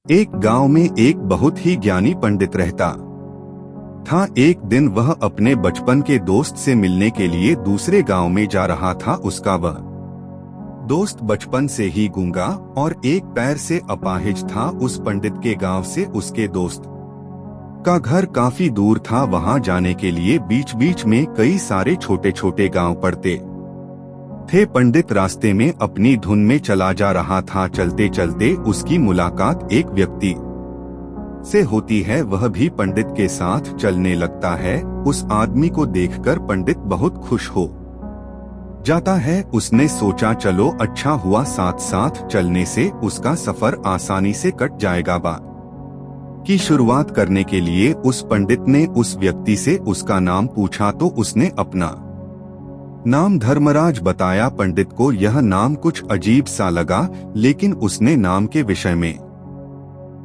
एक गांव में एक बहुत ही ज्ञानी पंडित रहता था। एक दिन वह अपने बचपन के दोस्त से मिलने के लिए दूसरे गांव में जा रहा था। उसका वह दोस्त बचपन से ही गूंगा और एक पैर से अपाहिज था। उस पंडित के गांव से उसके दोस्त का घर काफी दूर था। वहां जाने के लिए बीच बीच में कई सारे छोटे छोटे गांव पड़ते थे। पंडित रास्ते में अपनी धुन में चला जा रहा था। चलते चलते उसकी मुलाकात एक व्यक्ति से होती है। वह भी पंडित के साथ चलने लगता है। उस आदमी को देखकर पंडित बहुत खुश हो जाता है। उसने सोचा चलो अच्छा हुआ, साथ साथ चलने से उसका सफर आसानी से कट जाएगा। बात की शुरुआत करने के लिए उस पंडित ने उस व्यक्ति से उसका नाम पूछा तो उसने अपना नाम धर्मराज बताया। पंडित को यह नाम कुछ अजीब सा लगा, लेकिन उसने नाम के विषय में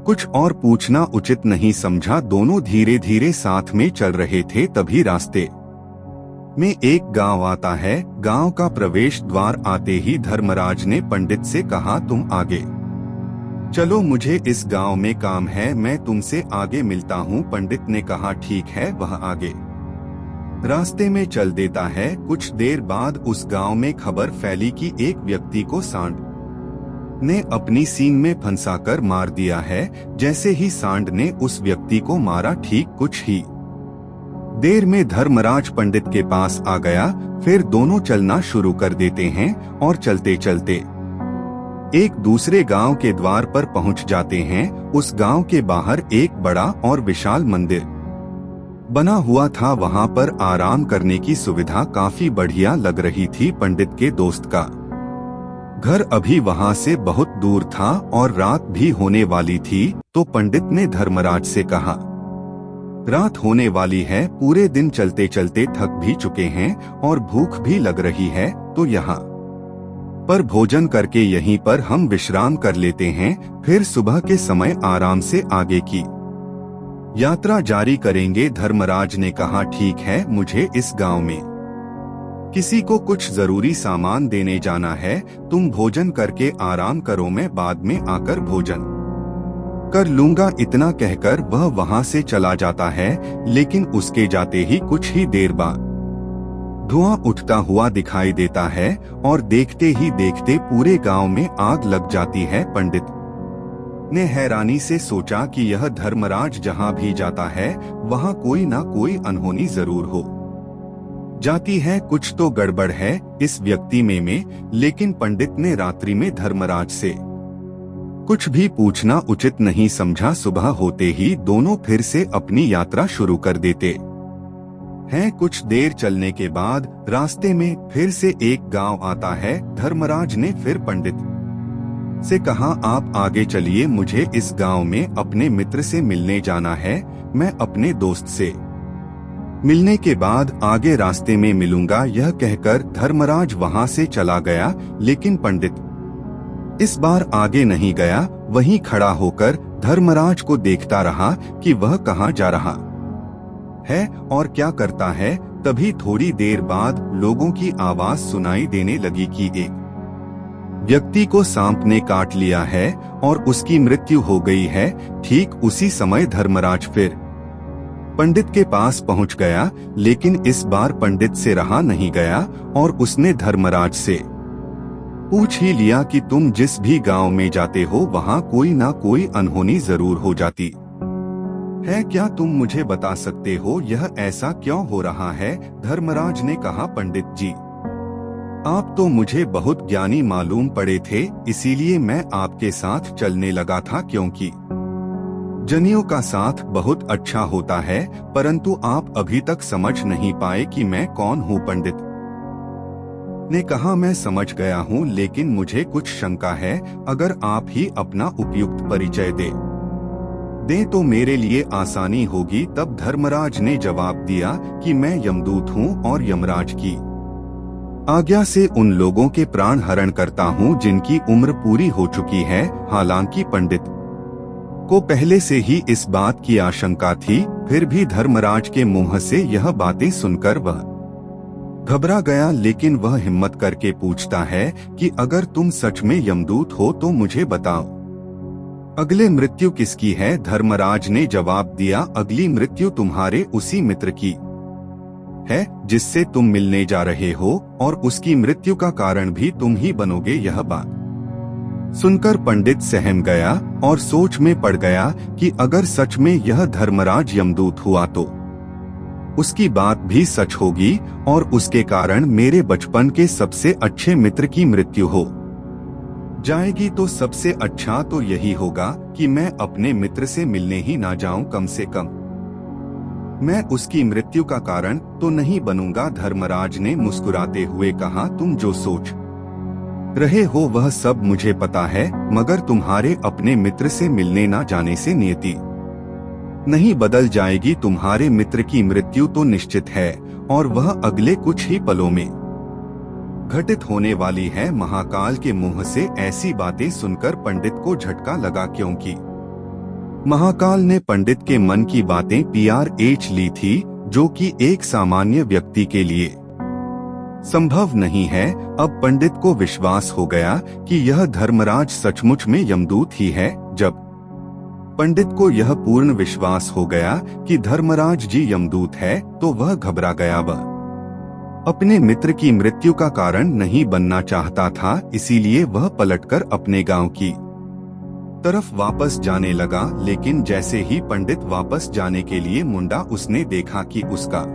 कुछ और पूछना उचित नहीं समझा। दोनों धीरे धीरे साथ में चल रहे थे। तभी रास्ते में एक गांव आता है। गांव का प्रवेश द्वार आते ही धर्मराज ने पंडित से कहा, तुम आगे चलो, मुझे इस गांव में काम है, मैं तुमसे आगे मिलता हूँ। पंडित ने कहा ठीक है। वह आगे रास्ते में चल देता है। कुछ देर बाद उस गांव में खबर फैली कि एक व्यक्ति को सांड ने अपनी सींग में फंसाकर मार दिया है। जैसे ही सांड ने उस व्यक्ति को मारा, ठीक कुछ ही देर में धर्मराज पंडित के पास आ गया। फिर दोनों चलना शुरू कर देते हैं और चलते चलते एक दूसरे गांव के द्वार पर पहुंच जाते हैं। उस गांव के बाहर एक बड़ा और विशाल मंदिर बना हुआ था। वहां पर आराम करने की सुविधा काफी बढ़िया लग रही थी। पंडित के दोस्त का घर अभी वहां से बहुत दूर था और रात भी होने वाली थी। तो पंडित ने धर्मराज से कहा, रात होने वाली है, पूरे दिन चलते चलते थक भी चुके हैं और भूख भी लग रही है, तो यहाँ पर भोजन करके यहीं पर हम विश्राम कर लेते हैं, फिर सुबह के समय आराम से आगे की यात्रा जारी करेंगे। धर्मराज ने कहा ठीक है, मुझे इस गांव में किसी को कुछ जरूरी सामान देने जाना है, तुम भोजन करके आराम करो, मैं बाद में आकर भोजन कर लूंगा। इतना कहकर वह वहां से चला जाता है। लेकिन उसके जाते ही कुछ ही देर बाद धुआं उठता हुआ दिखाई देता है और देखते ही देखते पूरे गांव में आग लग जाती है। पंडित ने हैरानी से सोचा कि यह धर्मराज जहां भी जाता है वहां कोई ना कोई अनहोनी जरूर हो जाती है, कुछ तो गड़बड़ है इस व्यक्ति में। लेकिन पंडित ने रात्रि में धर्मराज से कुछ भी पूछना उचित नहीं समझा। सुबह होते ही दोनों फिर से अपनी यात्रा शुरू कर देते हैं। कुछ देर चलने के बाद रास्ते में फिर से एक गांव आता है। धर्मराज ने फिर पंडित से कहा, आप आगे चलिए, मुझे इस गांव में अपने मित्र से मिलने जाना है, मैं अपने दोस्त से मिलने के बाद आगे रास्ते में मिलूंगा। यह कहकर धर्मराज वहां से चला गया। लेकिन पंडित इस बार आगे नहीं गया, वहीं खड़ा होकर धर्मराज को देखता रहा कि वह कहां जा रहा है और क्या करता है। तभी थोड़ी देर बाद लोगों की आवाज सुनाई देने लगी कि एक व्यक्ति को सांप ने काट लिया है और उसकी मृत्यु हो गई है। ठीक उसी समय धर्मराज फिर पंडित के पास पहुंच गया। लेकिन इस बार पंडित से रहा नहीं गया और उसने धर्मराज से पूछ ही लिया कि तुम जिस भी गांव में जाते हो वहां कोई ना कोई अनहोनी जरूर हो जाती है, क्या तुम मुझे बता सकते हो यह ऐसा क्यों हो रहा है? धर्मराज ने कहा, पंडित जी, आप तो मुझे बहुत ज्ञानी मालूम पड़े थे, इसीलिए मैं आपके साथ चलने लगा था, क्योंकि जनियों का साथ बहुत अच्छा होता है, परंतु आप अभी तक समझ नहीं पाए कि मैं कौन हूँ। पंडित ने कहा, मैं समझ गया हूँ, लेकिन मुझे कुछ शंका है, अगर आप ही अपना उपयुक्त परिचय दें तो मेरे लिए आसानी होगी। तब धर्मराज ने जवाब दिया कि मैं यमदूत हूँ और यमराज की आज्ञा से उन लोगों के प्राण हरण करता हूँ जिनकी उम्र पूरी हो चुकी है। हालांकि पंडित को पहले से ही इस बात की आशंका थी, फिर भी धर्मराज के मुंह से यह बातें सुनकर वह घबरा गया। लेकिन वह हिम्मत करके पूछता है कि अगर तुम सच में यमदूत हो तो मुझे बताओ, अगले मृत्यु किसकी है? धर्मराज ने जवाब दिया, अगली मृत्यु तुम्हारे उसी मित्र की है जिससे तुम मिलने जा रहे हो, और उसकी मृत्यु का कारण भी तुम ही बनोगे। यह बात सुनकर पंडित सहम गया और सोच में पड़ गया कि अगर सच में यह धर्मराज यमदूत हुआ तो उसकी बात भी सच होगी और उसके कारण मेरे बचपन के सबसे अच्छे मित्र की मृत्यु हो जाएगी। तो सबसे अच्छा तो यही होगा कि मैं अपने मित्र से मिलने ही ना जाऊं, कम से कम मैं उसकी मृत्यु का कारण तो नहीं बनूंगा। धर्मराज ने मुस्कुराते हुए कहा, तुम जो सोच रहे हो वह सब मुझे पता है, मगर तुम्हारे अपने मित्र से मिलने ना जाने से नियति नहीं बदल जाएगी। तुम्हारे मित्र की मृत्यु तो निश्चित है और वह अगले कुछ ही पलों में घटित होने वाली है। महाकाल के मुंह से ऐसी बातें सुनकर पंडित को झटका लगा, क्योंकि महाकाल ने पंडित के मन की बातें PRH ली थी, जो कि एक सामान्य व्यक्ति के लिए संभव नहीं है। अब पंडित को विश्वास हो गया कि यह धर्मराज सचमुच में यमदूत ही है। जब पंडित को यह पूर्ण विश्वास हो गया कि धर्मराज जी यमदूत है, तो वह घबरा गया। वह अपने मित्र की मृत्यु का कारण नहीं बनना चाहता था, इसीलिए वह पलटकर अपने गांव की तरफ वापस जाने लगा। लेकिन जैसे ही पंडित वापस जाने के लिए मुंडा, उसने देखा कि उसका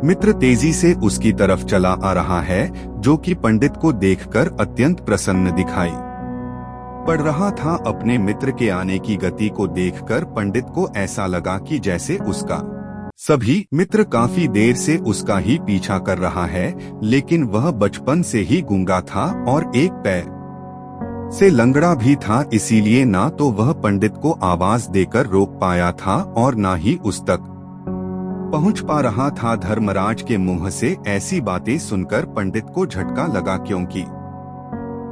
मित्र तेजी से उसकी तरफ चला आ रहा है, जो कि पंडित को देखकर अत्यंत प्रसन्न दिखाई पड़ रहा था। अपने मित्र के आने की गति को देखकर पंडित को ऐसा लगा कि जैसे उसका सभी मित्र काफी देर से उसका ही पीछा कर रहा है, लेकिन वह बचपन से ही गूंगा था और एक पैर से लंगड़ा भी था, इसीलिए ना तो वह पंडित को आवाज देकर रोक पाया था और ना ही उस तक पहुंच पा रहा था। धर्मराज के मुंह से ऐसी बातें सुनकर पंडित को झटका लगा, क्योंकि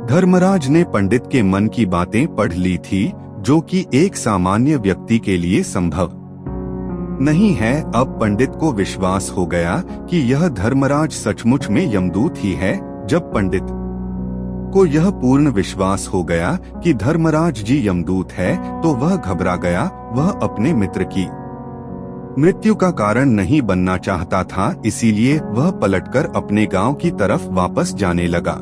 धर्मराज ने पंडित के मन की बातें पढ़ ली थी, जो कि एक सामान्य व्यक्ति के लिए संभव नहीं है। अब पंडित को विश्वास हो गया कि यह धर्मराज सचमुच में यमदूत ही है। जब पंडित को यह पूर्ण विश्वास हो गया कि धर्मराज जी यमदूत है, तो वह घबरा गया। वह अपने मित्र की मृत्यु का कारण नहीं बनना चाहता था, इसीलिए वह पलटकर अपने गांव की तरफ वापस जाने लगा।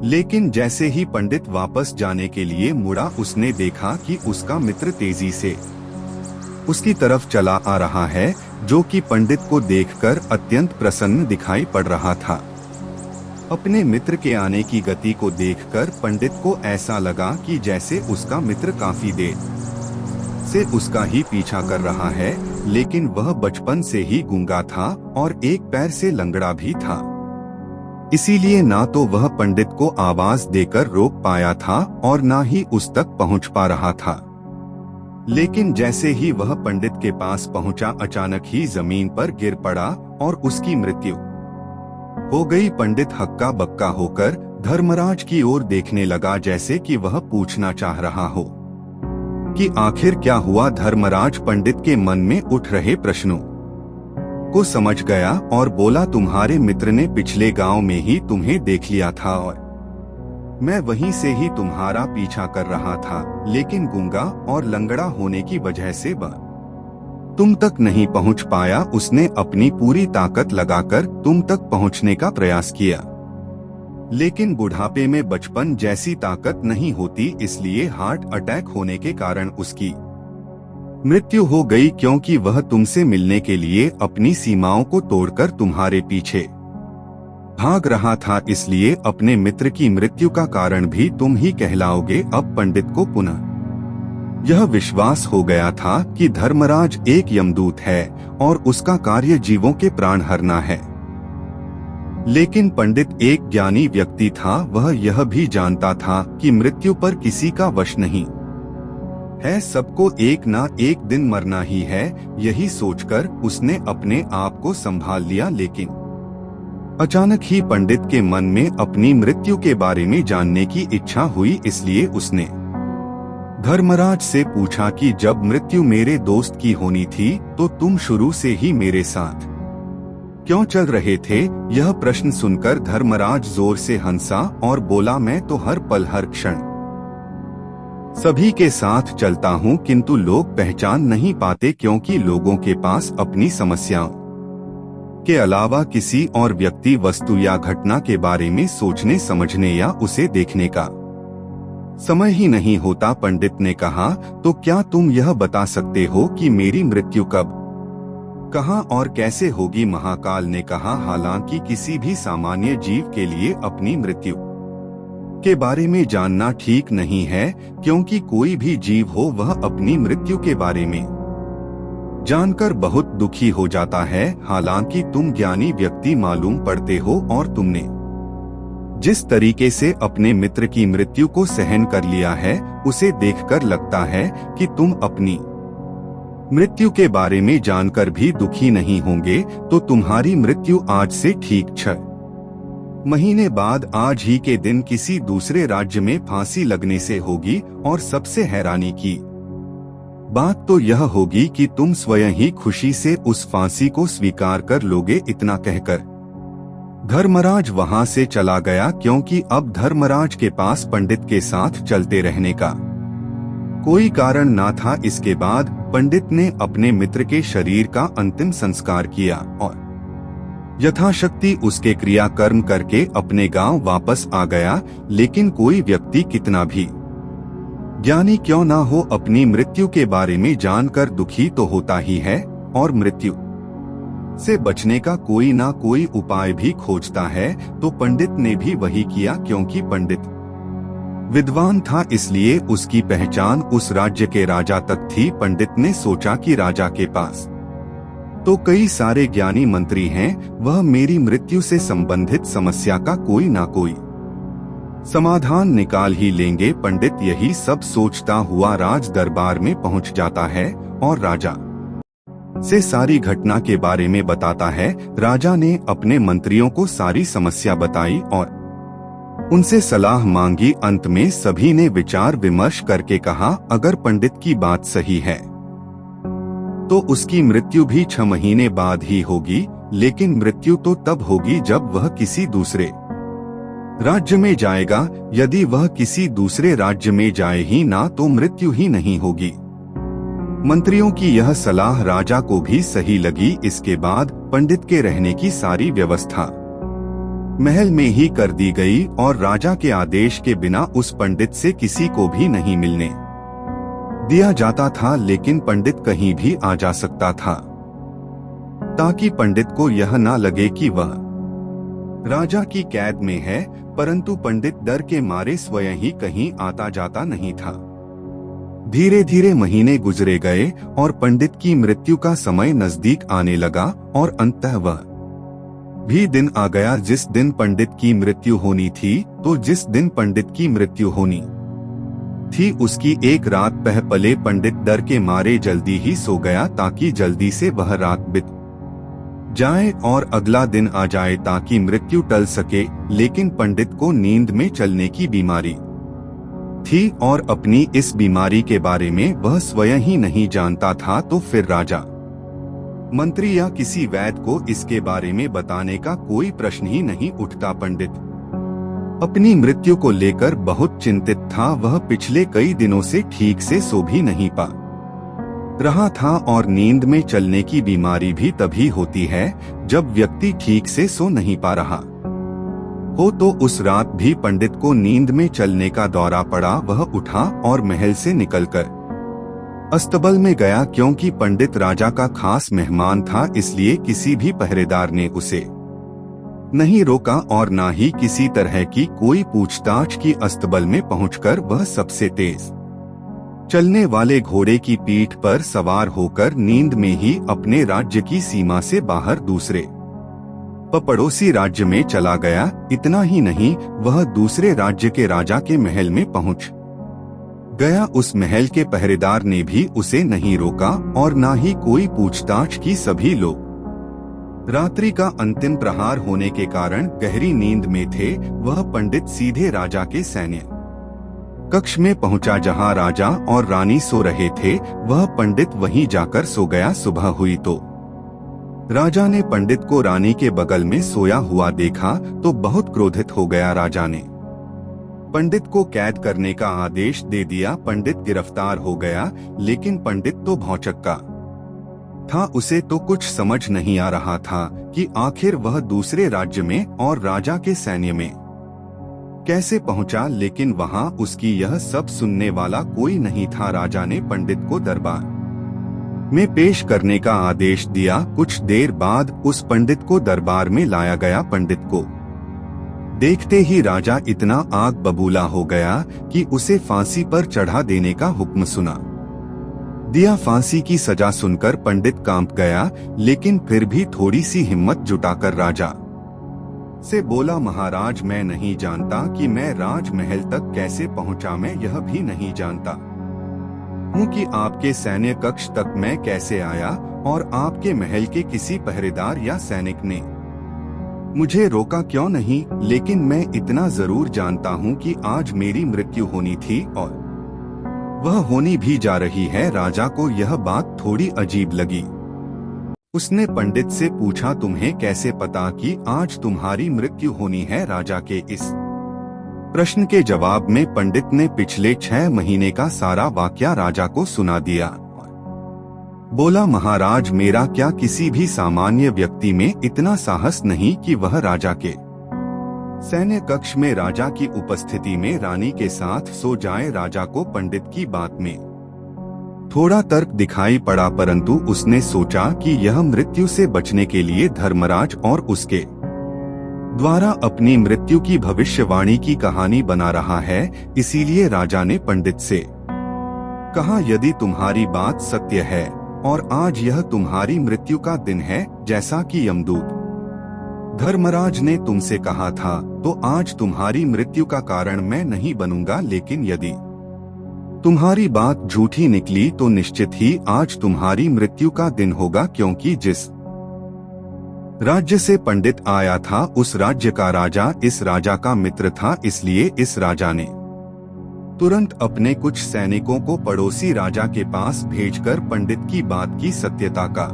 लेकिन जैसे ही पंडित वापस जाने के लिए मुड़ा, उसने देखा कि उसका मित्र तेजी से उसकी तरफ चला आ रहा है, जो कि पंडित को देखकर अत्यंत प्रसन्न दिखाई पड़ रहा था। अपने मित्र के आने की गति को देखकर पंडित को ऐसा लगा कि जैसे उसका मित्र काफी देर से उसका ही पीछा कर रहा है, लेकिन वह बचपन से ही गूंगा था और एक पैर से लंगड़ा भी था, इसीलिए ना तो वह पंडित को आवाज देकर रोक पाया था और ना ही उस तक पहुंच पा रहा था। लेकिन जैसे ही वह पंडित के पास पहुंचा, अचानक ही जमीन पर गिर पड़ा और उसकी मृत्यु हो गई। पंडित हक्का बक्का होकर धर्मराज की ओर देखने लगा, जैसे कि वह पूछना चाह रहा हो कि आखिर क्या हुआ। धर्मराज पंडित के मन में उठ रहे प्रश्नों को समझ गया और बोला, तुम्हारे मित्र ने पिछले गांव में ही तुम्हें देख लिया था और मैं वहीं से ही तुम्हारा पीछा कर रहा था, लेकिन गूंगा और लंगड़ा होने की वजह से वह तुम तक नहीं पहुंच पाया। उसने अपनी पूरी ताकत लगाकर तुम तक पहुंचने का प्रयास किया, लेकिन बुढ़ापे में बचपन जैसी ताकत नहीं होती, इसलिए हार्ट अटैक होने के कारण उसकी मृत्यु हो गई। क्योंकि वह तुमसे मिलने के लिए अपनी सीमाओं को तोड़कर तुम्हारे पीछे भाग रहा था, इसलिए अपने मित्र की मृत्यु का कारण भी तुम ही कहलाओगे। अब पंडित को पुनः यह विश्वास हो गया था कि धर्मराज एक यमदूत है और उसका कार्य जीवों के प्राण हरना है। लेकिन पंडित एक ज्ञानी व्यक्ति था, वह यह भी जानता था कि मृत्यु पर किसी का वश नहीं है, सबको एक ना एक दिन मरना ही है। यही सोचकर उसने अपने आप को संभाल लिया, लेकिन अचानक ही पंडित के मन में अपनी मृत्यु के बारे में जानने की इच्छा हुई, इसलिए उसने धर्मराज से पूछा कि जब मृत्यु मेरे दोस्त की होनी थी, तो तुम शुरू से ही मेरे साथ क्यों चल रहे थे। यह प्रश्न सुनकर धर्मराज जोर से हंसा और बोला, मैं तो हर पल हर क्षण सभी के साथ चलता हूँ किंतु लोग पहचान नहीं पाते क्योंकि लोगों के पास अपनी समस्याओं के अलावा किसी और व्यक्ति, वस्तु या घटना के बारे में सोचने, समझने या उसे देखने का समय ही नहीं होता। पंडित ने कहा, तो क्या तुम यह बता सकते हो कि मेरी मृत्यु कब, कहाँ और कैसे होगी? महाकाल ने कहा, हालांकि किसी भी सामान्य जीव के लिए अपनी मृत्यु के बारे में जानना ठीक नहीं है, क्योंकि कोई भी जीव हो वह अपनी मृत्यु के बारे में जानकर बहुत दुखी हो जाता है। हालांकि तुम ज्ञानी व्यक्ति मालूम पड़ते हो और तुमने जिस तरीके से अपने मित्र की मृत्यु को सहन कर लिया है, उसे देखकर लगता है कि तुम अपनी मृत्यु के बारे में जानकर भी दुखी नहीं होंगे। तो तुम्हारी मृत्यु आज से ठीक 6 महीने बाद आज ही के दिन किसी दूसरे राज्य में फांसी लगने से होगी। और सबसे हैरानी की बात तो यह होगी कि तुम स्वयं ही खुशी से उस फांसी को स्वीकार कर लोगे। इतना कहकर धर्मराज वहां से चला गया, क्योंकि अब धर्मराज के पास पंडित के साथ चलते रहने का कोई कारण ना था। इसके बाद पंडित ने अपने मित्र के शरीर का अंतिम संस्कार किया और यथाशक्ति उसके क्रियाकर्म करके अपने गांव वापस आ गया। लेकिन कोई व्यक्ति कितना भी ज्ञानी क्यों ना हो, अपनी मृत्यु के बारे में जानकर दुखी तो होता ही है और मृत्यु से बचने का कोई ना कोई उपाय भी खोजता है। तो पंडित ने भी वही किया, क्योंकि पंडित विद्वान था, इसलिए उसकी पहचान उस राज्य के राजा तक थी। पंडित ने सोचा कि राजा के पास तो कई सारे ज्ञानी मंत्री हैं, वह मेरी मृत्यु से संबंधित समस्या का कोई ना कोई समाधान निकाल ही लेंगे। पंडित यही सब सोचता हुआ राज दरबार में पहुंच जाता है और राजा से सारी घटना के बारे में बताता है। राजा ने अपने मंत्रियों को सारी समस्या बताई और उनसे सलाह मांगी। अंत में सभी ने विचार विमर्श करके कहा, अगर पंडित की बात सही है तो उसकी मृत्यु भी 6 महीने बाद ही होगी। लेकिन मृत्यु तो तब होगी जब वह किसी दूसरे राज्य में जाएगा। यदि वह किसी दूसरे राज्य में जाए ही ना तो मृत्यु ही नहीं होगी। मंत्रियों की यह सलाह राजा को भी सही लगी। इसके बाद पंडित के रहने की सारी व्यवस्था महल में ही कर दी गई और राजा के आदेश के बिना उस पंडित से किसी को भी नहीं मिलने दिया जाता था। लेकिन पंडित कहीं भी आ जा सकता था, ताकि पंडित को यह ना लगे कि वह राजा की कैद में है। परंतु पंडित डर के मारे स्वयं ही कहीं आता जाता नहीं था। धीरे धीरे महीने गुजरे गए और पंडित की मृत्यु का समय नजदीक आने लगा और अंततः वह भी दिन आ गया जिस दिन पंडित की मृत्यु होनी थी। तो जिस दिन पंडित की मृत्यु होनी थी उसकी एक रात पहले पंडित डर के मारे जल्दी ही सो गया, ताकि जल्दी से वह रात बीत जाए और अगला दिन आ जाए, ताकि मृत्यु टल सके। लेकिन पंडित को नींद में चलने की बीमारी थी और अपनी इस बीमारी के बारे में वह स्वयं ही नहीं जानता था। तो फिर राजा, मंत्री या किसी वैद्य को इसके बारे में बताने का कोई प्रश्न ही नहीं उठता। पंडित अपनी मृत्यु को लेकर बहुत चिंतित था। वह पिछले कई दिनों से ठीक से सो भी नहीं पा रहा था और नींद में चलने की बीमारी भी तभी होती है जब व्यक्ति ठीक से सो नहीं पा रहा हो। तो उस रात भी पंडित को नींद में चलने का दौरा पड़ा। वह उठा और महल से निकलकर अस्तबल में गया, क्योंकि पंडित राजा का खास मेहमान था, इसलिए किसी भी पहरेदार ने उसे नहीं रोका और ना ही किसी तरह की कोई पूछताछ की। अस्तबल में पहुंचकर वह सबसे तेज चलने वाले घोड़े की पीठ पर सवार होकर नींद में ही अपने राज्य की सीमा से बाहर दूसरे पड़ोसी राज्य में चला गया। इतना ही नहीं, वह दूसरे राज्य के राजा के महल में पहुंच गया। उस महल के पहरेदार ने भी उसे नहीं रोका और ना ही कोई पूछताछ की। सभी लोग रात्रि का अंतिम प्रहार होने के कारण गहरी नींद में थे। वह पंडित सीधे राजा के सैन्य कक्ष में पहुंचा, जहां राजा और रानी सो रहे थे। वह पंडित वहीं जाकर सो गया। सुबह हुई तो राजा ने पंडित को रानी के बगल में सोया हुआ देखा तो बहुत क्रोधित हो गया। राजा ने पंडित को कैद करने का आदेश दे दिया। पंडित गिरफ्तार हो गया, लेकिन पंडित तो भौचक्का था। उसे तो कुछ समझ नहीं आ रहा था कि आखिर वह दूसरे राज्य में और राजा के सैन्य में कैसे पहुंचा। लेकिन वहां उसकी यह सब सुनने वाला कोई नहीं था। राजा ने पंडित को दरबार में पेश करने का आदेश दिया। कुछ देर बाद उस पंडित को दरबार में लाया गया। पंडित को देखते ही राजा इतना आग बबूला हो गया कि उसे फांसी पर चढ़ा देने का हुक्म सुना दिया। फांसी की सजा सुनकर पंडित कांप गया, लेकिन फिर भी थोड़ी सी हिम्मत जुटाकर राजा से बोला, महाराज, मैं नहीं जानता कि मैं राजमहल तक कैसे पहुंचा। मैं यह भी नहीं जानता हूँ कि आपके सैन्य कक्ष तक मैं कैसे आया और आपके महल के किसी पहरेदार या सैनिक ने मुझे रोका क्यों नहीं। लेकिन मैं इतना जरूर जानता हूँ कि आज मेरी मृत्यु होनी थी और वह होनी भी जा रही है। राजा को यह बात थोड़ी अजीब लगी। उसने पंडित से पूछा, तुम्हें कैसे पता कि आज तुम्हारी मृत्यु होनी है। राजा के इस प्रश्न के जवाब में पंडित ने पिछले 6 महीने का सारा वाकया राजा को सुना दिया। बोला, महाराज, मेरा क्या किसी भी सामान्य व्यक्ति में इतना साहस नहीं कि वह राजा के सैन्य कक्ष में राजा की उपस्थिति में रानी के साथ सो जाए। राजा को पंडित की बात में थोड़ा तर्क दिखाई पड़ा, परंतु उसने सोचा कि यह मृत्यु से बचने के लिए धर्मराज और उसके द्वारा अपनी मृत्यु की भविष्यवाणी की कहानी बना रहा है। इसीलिए राजा ने पंडित से कहा, यदि तुम्हारी बात सत्य है और आज यह तुम्हारी मृत्यु का दिन है, जैसा कि यमदूत धर्मराज ने तुमसे कहा था, तो आज तुम्हारी मृत्यु का कारण मैं नहीं बनूंगा। लेकिन यदि तुम्हारी बात झूठी निकली तो निश्चित ही आज तुम्हारी मृत्यु का दिन होगा, क्योंकि जिस राज्य से पंडित आया था उस राज्य का राजा इस राजा का मित्र था। इसलिए इस राजा ने तुरंत अपने कुछ सैनिकों को पड़ोसी राजा के पास भेजकर पंडित की बात की सत्यता का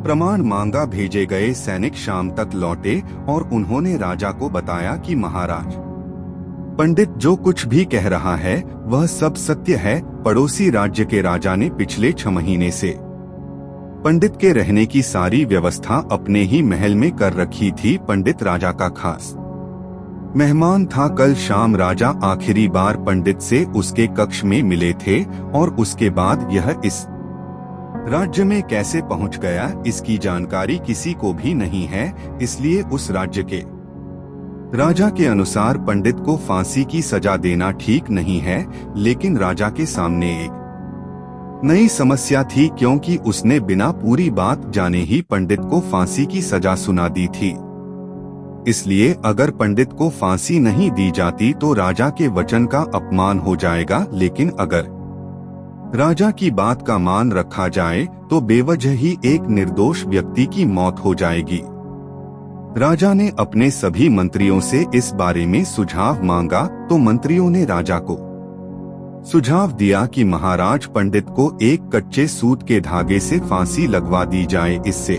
प्रमाण मांगा। भेजे गए सैनिक शाम तक लौटे और उन्होंने राजा को बताया कि महाराज, पंडित जो कुछ भी कह रहा है वह सब सत्य है। पड़ोसी राज्य के राजा ने पिछले 6 महीने से पंडित के रहने की सारी व्यवस्था अपने ही महल में कर रखी थी। पंडित राजा का खास मेहमान था। कल शाम राजा आखिरी बार पंडित से उसके कक्ष में मिले थे और उसके बाद यह इस राज्य में कैसे पहुंच गया, इसकी जानकारी किसी को भी नहीं है। इसलिए उस राज्य के राजा के अनुसार पंडित को फांसी की सजा देना ठीक नहीं है। लेकिन राजा के सामने एक नई समस्या थी, क्योंकि उसने बिना पूरी बात जाने ही पंडित को फांसी की सजा सुना दी थी। इसलिए अगर पंडित को फांसी नहीं दी जाती तो राजा के वचन का अपमान हो जाएगा। लेकिन अगर राजा की बात का मान रखा जाए तो बेवजह ही एक निर्दोष व्यक्ति की मौत हो जाएगी। राजा ने अपने सभी मंत्रियों से इस बारे में सुझाव मांगा तो मंत्रियों ने राजा को सुझाव दिया कि महाराज, पंडित को एक कच्चे सूत के धागे से फांसी लगवा दी जाए। इससे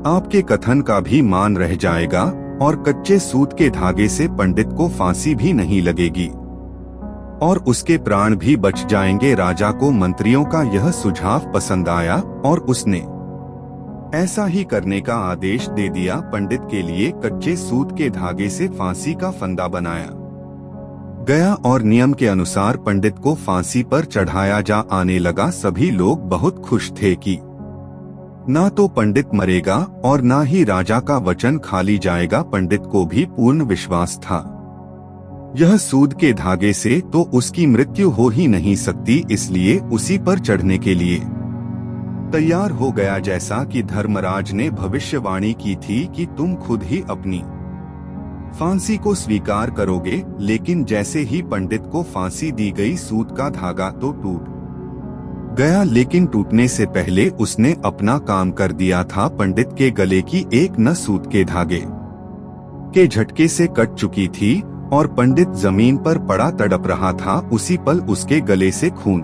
आपके कथन का भी मान रह जाएगा और कच्चे सूत के धागे से पंडित को फांसी भी नहीं लगेगी और उसके प्राण भी बच जाएंगे। राजा को मंत्रियों का यह सुझाव पसंद आया और उसने ऐसा ही करने का आदेश दे दिया। पंडित के लिए कच्चे सूत के धागे से फांसी का फंदा बनाया गया और नियम के अनुसार पंडित को फांसी पर चढ़ाया जा आने लगा। सभी लोग बहुत खुश थे कि ना तो पंडित मरेगा और ना ही राजा का वचन खाली जाएगा। पंडित को भी पूर्ण विश्वास था यह सूद के धागे से तो उसकी मृत्यु हो ही नहीं सकती, इसलिए उसी पर चढ़ने के लिए तैयार हो गया। जैसा कि धर्मराज ने भविष्यवाणी की थी कि तुम खुद ही अपनी फांसी को स्वीकार करोगे। लेकिन जैसे ही पंडित को फांसी दी गई, सूत का धागा तो टूट गया, लेकिन टूटने से पहले उसने अपना काम कर दिया था। पंडित के गले की एक नस सूत के धागे के झटके से कट चुकी थी और पंडित जमीन पर पड़ा तड़प रहा था। उसी पल उसके गले से खून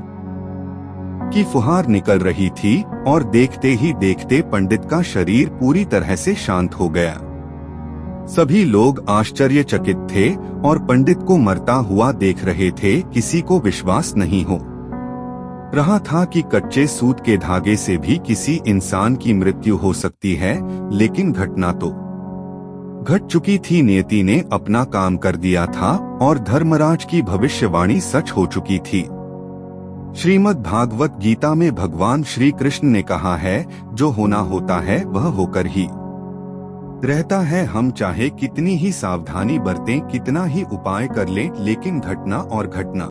की फुहार निकल रही थी और देखते ही देखते पंडित का शरीर पूरी तरह से शांत हो गया। सभी लोग आश्चर्यचकित थे और पंडित को मरता हुआ देख रहे थे। किसी को विश्वास नहीं हो रहा था कि कच्चे सूत के धागे से भी किसी इंसान की मृत्यु हो सकती है, लेकिन घटना तो घट चुकी थी। नियति ने अपना काम कर दिया था और धर्मराज की भविष्यवाणी सच हो चुकी थी। श्रीमद् भागवत गीता में भगवान श्री कृष्ण ने कहा है, जो होना होता है वह होकर ही रहता है। हम चाहे कितनी ही सावधानी बरतें, कितना ही उपाय कर लें, लेकिन घटना और घटना